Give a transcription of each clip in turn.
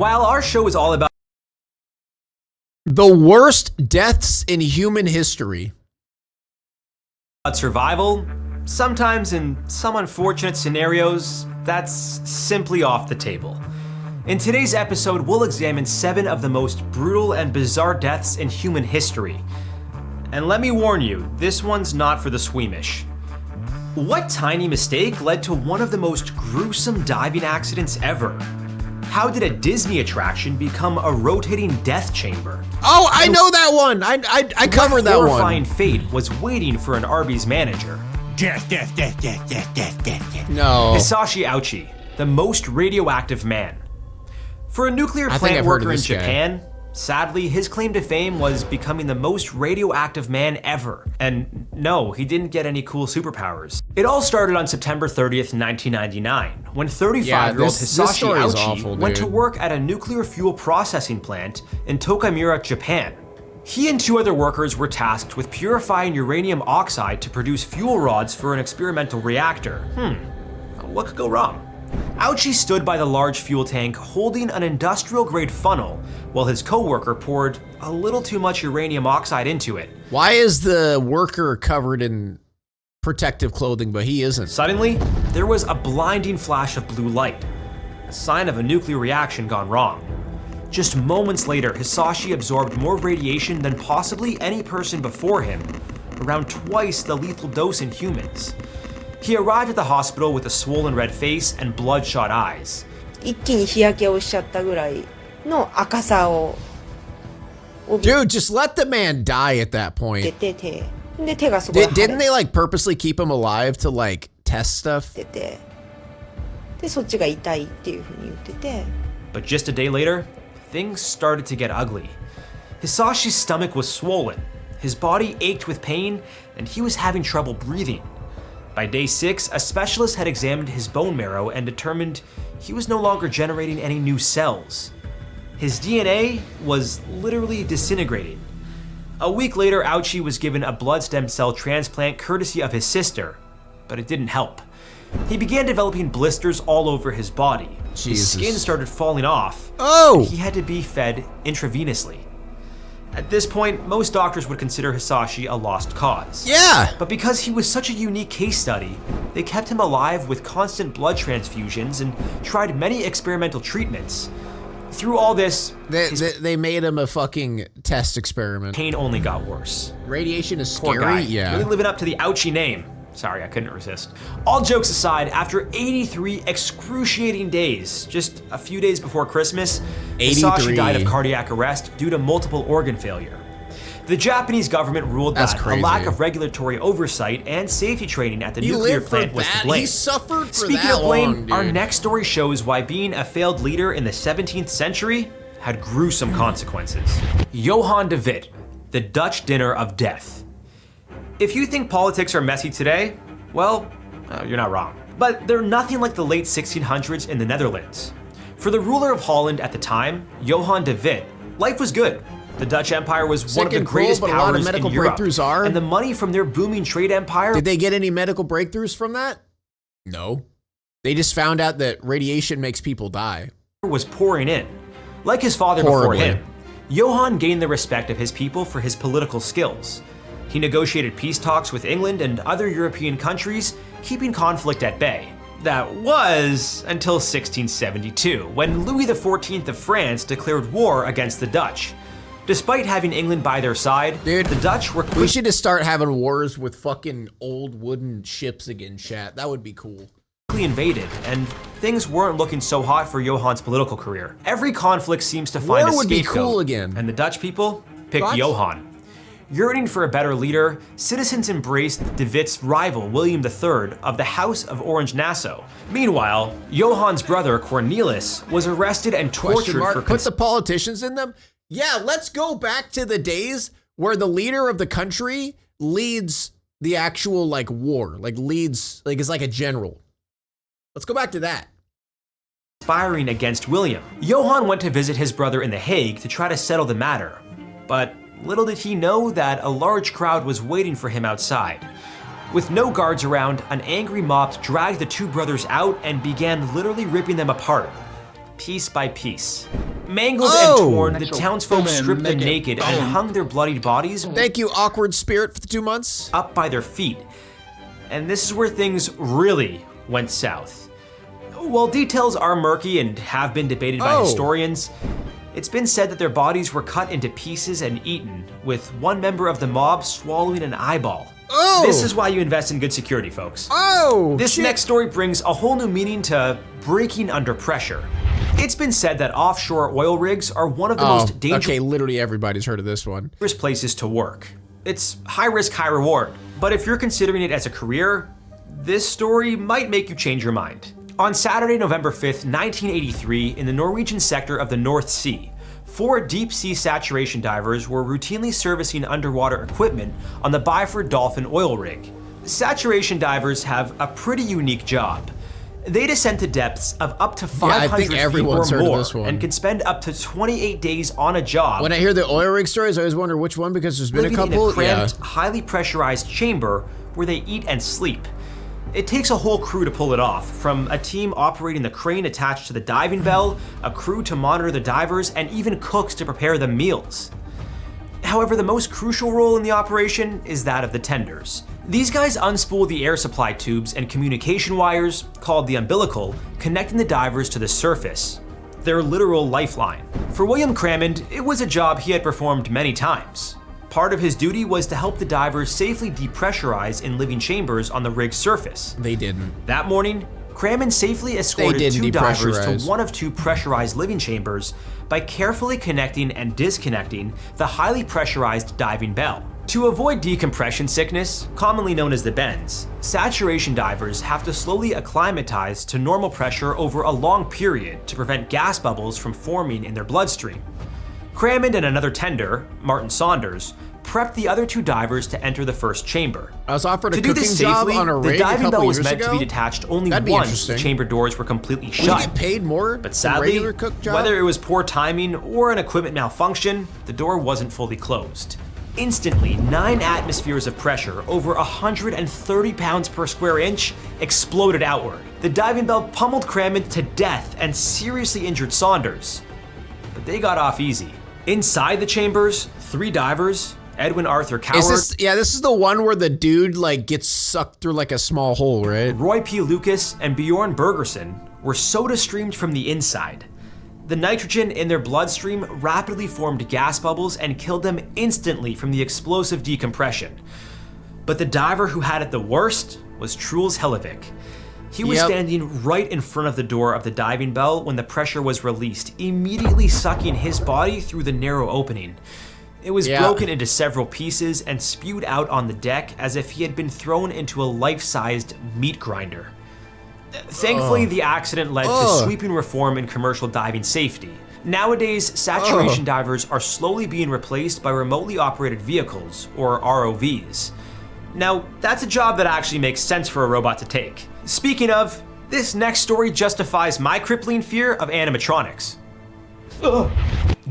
While our show is all about the worst deaths in human history, survival, sometimes in some unfortunate scenarios, that's simply off the table. In today's episode, we'll examine 7 of the most brutal and bizarre deaths in human history. And let me warn you, this one's not for the squeamish. What tiny mistake led to one of the most gruesome diving accidents ever? How did a Disney attraction become a rotating death chamber? Oh, I know that one. I covered that one. What horrifying fate was waiting for an Arby's manager? Death, death, death, death, death, death, death, death. No. Hisashi Ouchi, the most radioactive man. For a nuclear plant worker in Japan, sadly, his claim to fame was becoming the most radioactive man ever. And no, he didn't get any cool superpowers. It all started on September 30th, 1999, when 35-year-old Hisashi Ouchi went to work at a nuclear fuel processing plant in Tokamura, Japan. He and 2 other workers were tasked with purifying uranium oxide to produce fuel rods for an experimental reactor. What could go wrong? Ouchi stood by the large fuel tank holding an industrial-grade funnel while his co-worker poured a little too much uranium oxide into it. Why is the worker covered in protective clothing, but he isn't? Suddenly, there was a blinding flash of blue light, a sign of a nuclear reaction gone wrong. Just moments later, Hisashi absorbed more radiation than possibly any person before him, around twice the lethal dose in humans. He arrived at the hospital with a swollen red face and bloodshot eyes. 一気に日焼けをしちゃったぐらいの赤さを Dude, just let the man die at that point. 出てて、で手がすごい腫れ Didn't they like purposely keep him alive to like test stuff? てて、でそっちが痛いっていう風に言ってて。 But just a day later, things started to get ugly. Hisashi's stomach was swollen, his body ached with pain, and he was having trouble breathing. By day 6, a specialist had examined his bone marrow and determined he was no longer generating any new cells. His DNA was literally disintegrating. A week later, Ouchi was given a blood stem cell transplant courtesy of his sister, but it didn't help. He began developing blisters all over his body. Jesus. His skin started falling off. Oh! He had to be fed intravenously. At this point, most doctors would consider Hisashi a lost cause. Yeah! But because he was such a unique case study, they kept him alive with constant blood transfusions and tried many experimental treatments. Through all this, They made him a fucking test experiment. pain only got worse. Radiation is Poor scary? guy, Yeah. really living up to the Ouchi name. Sorry, I couldn't resist. All jokes aside, after 83 excruciating days, just a few days before Christmas, Hisashi died of cardiac arrest due to multiple organ failure. The Japanese government ruled that a lack of regulatory oversight and safety training at the nuclear plant was to blame. He suffered for Speaking that of blame, long, our dude. next story shows why being a failed leader in the 17th century had gruesome consequences. Johan de Witt, the Dutch dinner of death. If you think politics are messy today, well, you're not wrong. But they're nothing like the late 1600s in the Netherlands. For the ruler of Holland at the time, Johan de Witt, life was good. The Dutch Empire was one of the greatest powers in Europe, and the money from their booming trade empire. Did they get any medical breakthroughs from that? No. They just found out that radiation makes people die. Was pouring in. Like his father before him, Johan gained the respect of his people for his political skills. He negotiated peace talks with England and other European countries, keeping conflict at bay. That was until 1672, when Louis XIV of France declared war against the Dutch. Despite having England by their side, Dude, the Dutch were we should just start having wars with fucking old wooden ships again, chat. That would be cool. invaded, and things weren't looking so hot for Johan's political career. Every conflict seems to find a would be scapegoat, cool again. and the Dutch people picked What? Johan. Yearning for a better leader, citizens embraced de Witt's rival, William III of the House of Orange-Nassau. Meanwhile, Johan's brother, Cornelis, was arrested and tortured for Put the politicians in them? Yeah, let's go back to the days where the leader of the country leads the actual, like, war. Like, leads, like, is like a general. Let's go back to that. conspiring against William. Johan went to visit his brother in The Hague to try to settle the matter. But little did he know that a large crowd was waiting for him outside. With no guards around, an angry mob dragged the two brothers out and began literally ripping them apart, piece by piece. Mangled and torn, the townsfolk stripped them naked and hung their bloodied bodies. Thank you, awkward spirit, for the 2 months. Up by their feet. And this is where things really went south. While details are murky and have been debated by historians, it's been said that their bodies were cut into pieces and eaten, with one member of the mob swallowing an eyeball. This is why you invest in good security, folks. This next story brings a whole new meaning to breaking under pressure. It's been said that offshore oil rigs are one of the most dangerous literally everybody's heard of this one. Places to work. It's high risk, high reward. But if you're considering it as a career, this story might make you change your mind. On Saturday, November 5th, 1983, in the Norwegian sector of the North Sea, 4 deep sea saturation divers were routinely servicing underwater equipment on the Byford Dolphin oil rig. Saturation divers have a pretty unique job. They descend to depths of up to 500 feet or more and can spend up to 28 days on a job. When I hear the oil rig stories, I always wonder which one, because there's been a couple. In a cramped, highly pressurized chamber where they eat and sleep. It takes a whole crew to pull it off, from a team operating the crane attached to the diving bell, a crew to monitor the divers, and even cooks to prepare the meals. However, the most crucial role in the operation is that of the tenders. These guys unspool the air supply tubes and communication wires, called the umbilical, connecting the divers to the surface. Their literal lifeline. For William Crammond, it was a job he had performed many times. Part of his duty was to help the divers safely depressurize in living chambers on the rig's surface. They didn't. That morning, Crammond safely escorted 2 divers to one of 2 pressurized living chambers by carefully connecting and disconnecting the highly pressurized diving bell. To avoid decompression sickness, commonly known as the bends, saturation divers have to slowly acclimatize to normal pressure over a long period to prevent gas bubbles from forming in their bloodstream. Crammond and another tender, Martin Saunders, prepped the other 2 divers to enter the first chamber. I was offered a to do cooking this job safely, on a rig the diving bell was meant ago? to be detached only once the chamber doors were completely shut. Would you get paid more? But sadly, whether it was poor timing or an equipment malfunction, the door wasn't fully closed. Instantly, 9 atmospheres of pressure over 130 pounds per square inch exploded outward. The diving bell pummeled Crammond to death and seriously injured Saunders. But they got off easy. Inside the chambers, 3 divers, Edwin Arthur Coward. This is the one where the dude like gets sucked through like a small hole, right? Roy P. Lucas and Bjorn Bergerson were soda streamed from the inside. The nitrogen in their bloodstream rapidly formed gas bubbles and killed them instantly from the explosive decompression. But the diver who had it the worst was Truls Hellevik. He was standing right in front of the door of the diving bell when the pressure was released, immediately sucking his body through the narrow opening. It was broken into several pieces and spewed out on the deck as if he had been thrown into a life-sized meat grinder. Thankfully, the accident led to sweeping reform in commercial diving safety. Nowadays, saturation divers are slowly being replaced by remotely operated vehicles, or ROVs. Now, that's a job that actually makes sense for a robot to take. Speaking of, this next story justifies my crippling fear of animatronics.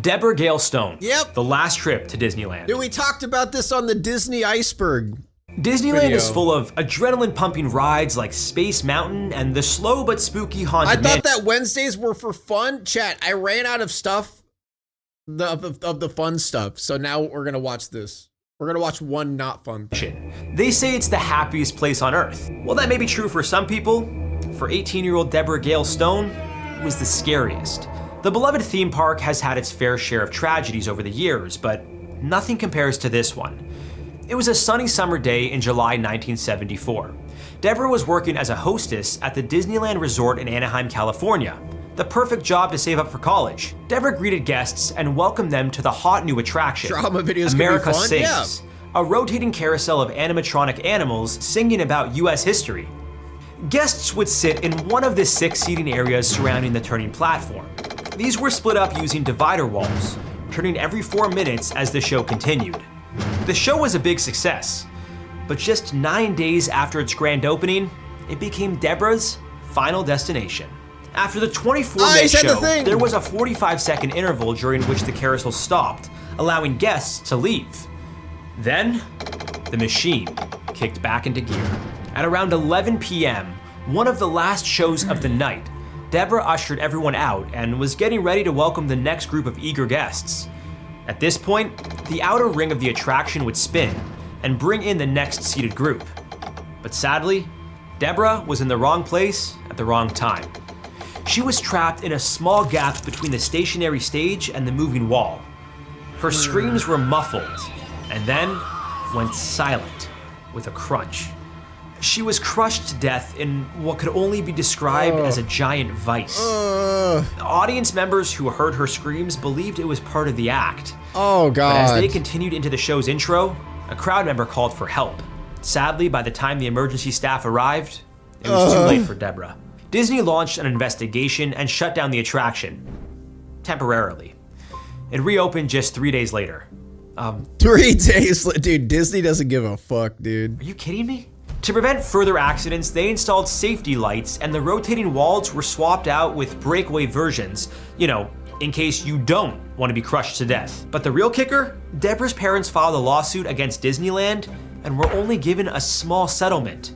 Deborah Gail Stone. Yep. The last trip to Disneyland. Dude, we talked about this on the Disney Iceberg. Disneyland is full of adrenaline-pumping rides like Space Mountain and the slow but spooky Haunted I thought that Wednesdays were for fun. Chat, I ran out of stuff, of the fun stuff, so now we're gonna watch this. We're gonna watch one not fun thing. They say it's the happiest place on Earth. Well, that may be true for some people. For 18-year-old Deborah Gail Stone, it was the scariest. The beloved theme park has had its fair share of tragedies over the years, but nothing compares to this one. It was a sunny summer day in July 1974. Deborah was working as a hostess at the Disneyland Resort in Anaheim, California. The perfect job to save up for college. Deborah greeted guests and welcomed them to the hot new attraction, Drama videos America can be fun. Sings, a rotating carousel of animatronic animals singing about US history. Guests would sit in one of the 6 seating areas surrounding the turning platform. These were split up using divider walls, turning every 4 minutes as the show continued. The show was a big success, but just 9 days after its grand opening, it became Deborah's final destination. After the 24-minute show, there was a 45-second interval during which the carousel stopped, allowing guests to leave. Then, the machine kicked back into gear. At around 11 p.m., one of the last shows of the night, Deborah ushered everyone out and was getting ready to welcome the next group of eager guests. At this point, the outer ring of the attraction would spin and bring in the next seated group. But sadly, Deborah was in the wrong place at the wrong time. She was trapped in a small gap between the stationary stage and the moving wall. Her screams were muffled and then went silent with a crunch. She was crushed to death in what could only be described as a giant vice. Audience members who heard her screams believed it was part of the act. Oh, God. But as they continued into the show's intro, a crowd member called for help. Sadly, by the time the emergency staff arrived, it was too late for Deborah. Disney launched an investigation and shut down the attraction. Temporarily. It reopened just 3 days later. 3 days? Dude, Disney doesn't give a fuck, dude. Are you kidding me? To prevent further accidents, they installed safety lights and the rotating walls were swapped out with breakaway versions, in case you don't want to be crushed to death. But the real kicker? Deborah's parents filed a lawsuit against Disneyland and were only given a small settlement.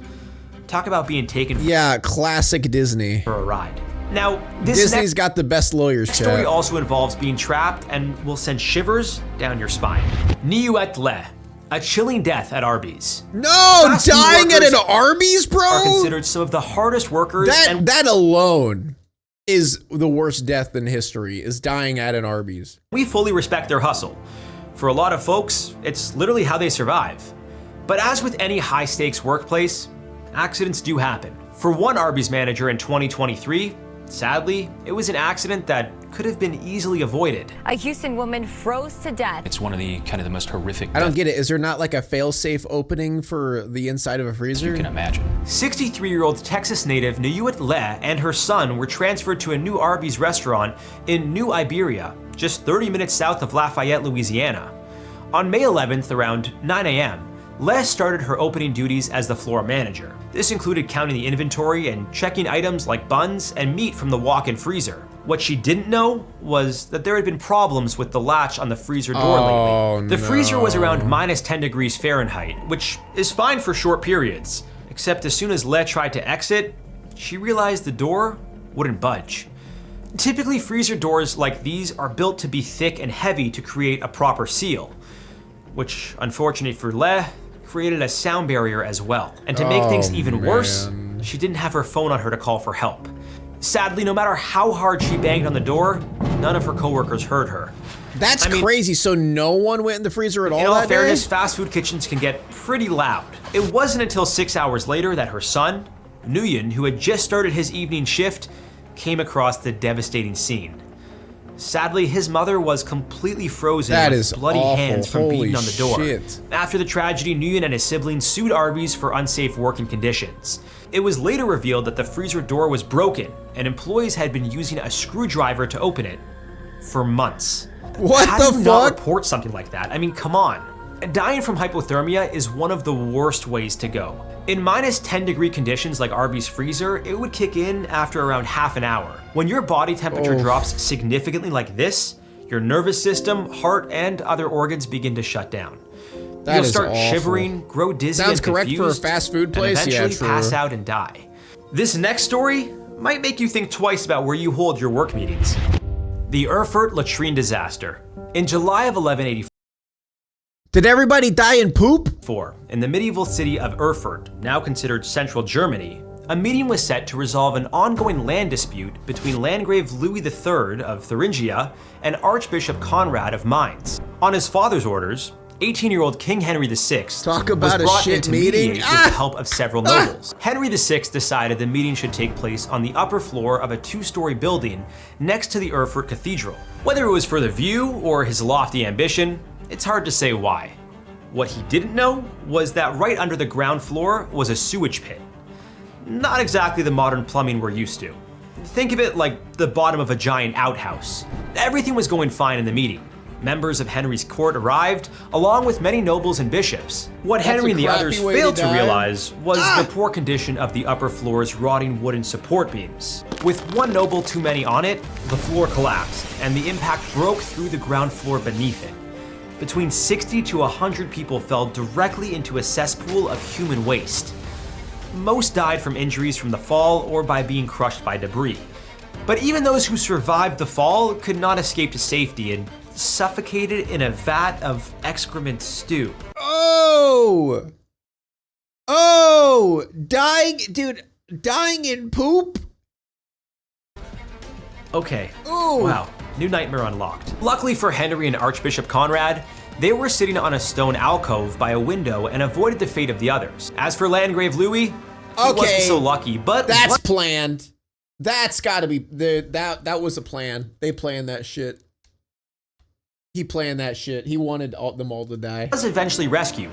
Talk about being taken classic Disney. For a ride. Now, Disney's got the best lawyers, chat. Story also involves being trapped and will send shivers down your spine. Niuet Le. A chilling death at Arby's. No, dying at an Arby's, bro? Are considered some of the hardest workers. That alone is the worst death in history, is dying at an Arby's. We fully respect their hustle. For a lot of folks, it's literally how they survive. But as with any high-stakes workplace, accidents do happen. For one Arby's manager in 2023, sadly, it was an accident that could have been easily avoided. A Houston woman froze to death. It's one of the the most horrific. I don't get it. Is there not like a fail-safe opening for the inside of a freezer? You can imagine. 63-year-old Texas native Niuet Le and her son were transferred to a new Arby's restaurant in New Iberia, just 30 minutes south of Lafayette, Louisiana. On May 11th, around 9 a.m., Le started her opening duties as the floor manager. This included counting the inventory and checking items like buns and meat from the walk-in freezer. What she didn't know was that there had been problems with the latch on the freezer door lately. The freezer was around minus 10 degrees Fahrenheit, which is fine for short periods. Except as soon as Le tried to exit, she realized the door wouldn't budge. Typically, freezer doors like these are built to be thick and heavy to create a proper seal, which, unfortunately for Le, created a sound barrier as well. And to make things even worse, she didn't have her phone on her to call for help. Sadly, no matter how hard she banged on the door, none of her coworkers heard her. That's crazy. So no one went in the freezer at all? In all fairness, fast food kitchens can get pretty loud. It wasn't until 6 hours later that her son, Nguyen, who had just started his evening shift, came across the devastating scene. Sadly, his mother was completely frozen with bloody hands from beating on the door. After the tragedy, Nguyen and his siblings sued Arby's for unsafe working conditions. It was later revealed that the freezer door was broken and employees had been using a screwdriver to open it for months. What How do you not report something like that? I mean, come on. Dying from hypothermia is one of the worst ways to go. In minus 10 degree conditions like Arby's freezer, it would kick in after around half an hour. When your body temperature drops significantly like this, your nervous system, heart, and other organs begin to shut down. You'll start shivering, grow dizzy, Sounds and correct confused, for a fast food place. and eventually pass out and die. This next story might make you think twice about where you hold your work meetings. The Erfurt latrine disaster. In July of 1184, did everybody die in poop? in the medieval city of Erfurt, now considered central Germany, a meeting was set to resolve an ongoing land dispute between Landgrave Louis III of Thuringia and Archbishop Conrad of Mainz. On his father's orders, 18-year-old King Henry VI was brought in to mediate with the help of several nobles. Henry VI decided the meeting should take place on the upper floor of a 2-story building next to the Erfurt Cathedral. Whether it was for the view or his lofty ambition, it's hard to say why. What he didn't know was that right under the ground floor was a sewage pit. Not exactly the modern plumbing we're used to. Think of it like the bottom of a giant outhouse. Everything was going fine in the meeting. Members of Henry's court arrived, along with many nobles and bishops. What Henry and the others failed to realize was the poor condition of the upper floor's rotting wooden support beams. With one noble too many on it, the floor collapsed, and the impact broke through the ground floor beneath it. Between 60 to 100 people fell directly into a cesspool of human waste. Most died from injuries from the fall or by being crushed by debris. But even those who survived the fall could not escape to safety and suffocated in a vat of excrement stew. Oh! Oh! Dying, dude, dying in poop? Okay. Ooh. Wow. New nightmare unlocked. Luckily for Henry and Archbishop Conrad, they were sitting on a stone alcove by a window and avoided the fate of the others. As for Landgrave Louis, he wasn't so lucky, but that's planned. That's gotta be, that was a plan. They planned that shit. He planned that shit. He wanted them all to die. Was eventually rescued.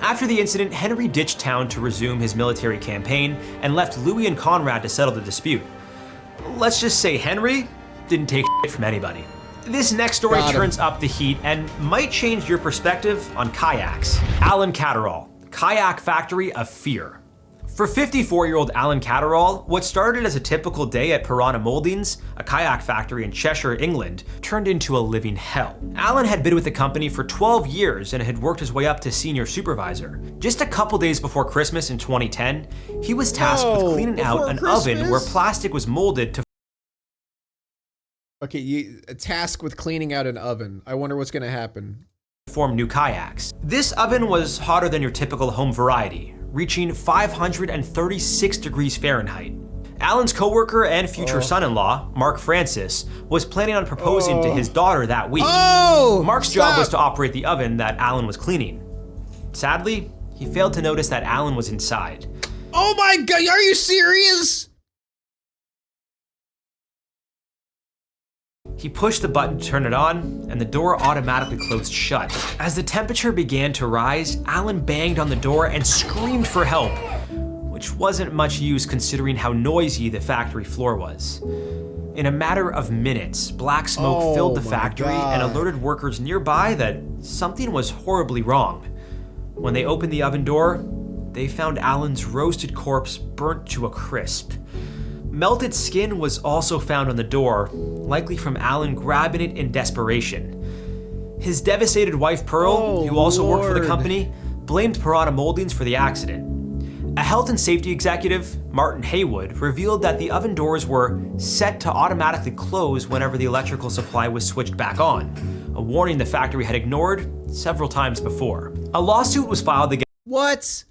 After the incident, Henry ditched town to resume his military campaign and left Louis and Conrad to settle the dispute. Let's just say Henry didn't take shit from anybody. This next story turns up the heat and might change your perspective on kayaks. Alan Catterall, Kayak Factory of Fear. For 54-year-old Alan Catterall, what started as a typical day at Piranha Moldings, a kayak factory in Cheshire, England, turned into a living hell. Alan had been with the company for 12 years and had worked his way up to senior supervisor. Just a couple days before Christmas in 2010, he was tasked with cleaning out an oven where plastic was molded to a task with cleaning out an oven. I wonder what's gonna happen. Form new kayaks. This oven was hotter than your typical home variety, reaching 536 degrees Fahrenheit. Alan's coworker and future son-in-law, Mark Francis, was planning on proposing to his daughter that week. Mark's job was to operate the oven that Alan was cleaning. Sadly, he failed to notice that Alan was inside. Oh my God, are you serious? He pushed the button to turn it on, and the door automatically closed shut. As the temperature began to rise, Alan banged on the door and screamed for help, which wasn't much use considering how noisy the factory floor was. In a matter of minutes, black smoke filled the factory and alerted workers nearby that something was horribly wrong. When they opened the oven door, they found Alan's roasted corpse burnt to a crisp. Melted skin was also found on the door, likely from Alan grabbing it in desperation. His devastated wife, Pearl, who also worked for the company, blamed Piranha Moldings for the accident. A health and safety executive, Martin Haywood, revealed that the oven doors were set to automatically close whenever the electrical supply was switched back on, a warning the factory had ignored several times before. A lawsuit was filed against— What?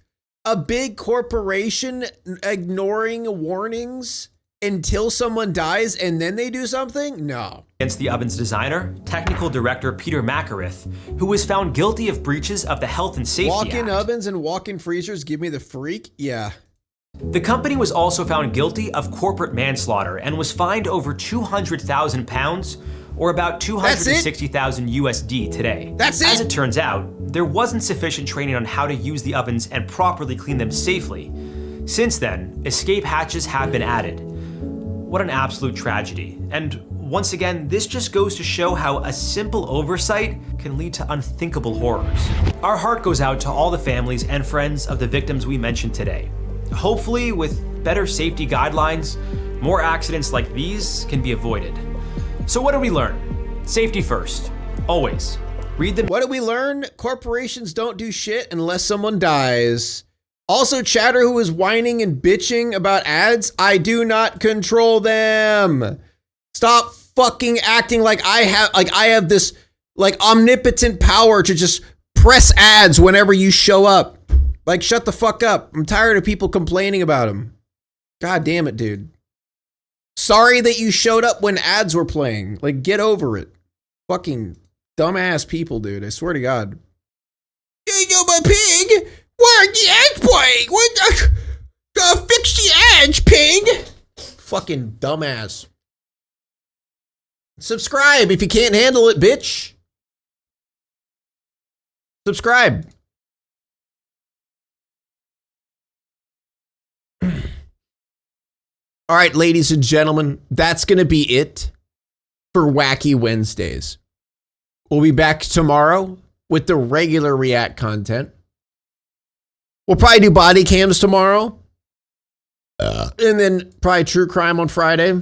A big corporation ignoring warnings until someone dies and then they do something? No. Against the oven's designer, technical director Peter Macarith, who was found guilty of breaches of the Health and Safety Act. Walk-in ovens and walk-in freezers give me the freak? Yeah. The company was also found guilty of corporate manslaughter and was fined over 200,000 pounds, or about 260,000 USD today. That's it? As it turns out, there wasn't sufficient training on how to use the ovens and properly clean them safely. Since then, escape hatches have been added. What an absolute tragedy. And once again, this just goes to show how a simple oversight can lead to unthinkable horrors. Our heart goes out to all the families and friends of the victims we mentioned today. Hopefully, with better safety guidelines, more accidents like these can be avoided. So what did we learn? Safety first, always. Read the— What did we learn? Corporations don't do shit unless someone dies. Also, chatter who is whining and bitching about ads, I do not control them. Stop fucking acting like I have this like omnipotent power to just press ads whenever you show up. Like, shut the fuck up. I'm tired of people complaining about them. God damn it, dude. Sorry that you showed up when ads were playing. Like, get over it. Fucking dumbass people, dude. I swear to God. You know my pig? Why are the ads playing? What the fix the ads, pig? Fucking dumbass. Subscribe if you can't handle it, bitch. Subscribe. All right, ladies and gentlemen, that's going to be it for Wacky Wednesdays. We'll be back tomorrow with the regular React content. We'll probably do body cams tomorrow. And then probably true crime on Friday.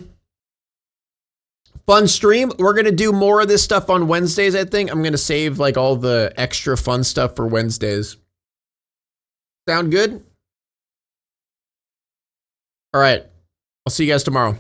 Fun stream. We're going to do more of this stuff on Wednesdays, I think. I'm going to save like all the extra fun stuff for Wednesdays. Sound good? All right. I'll see you guys tomorrow.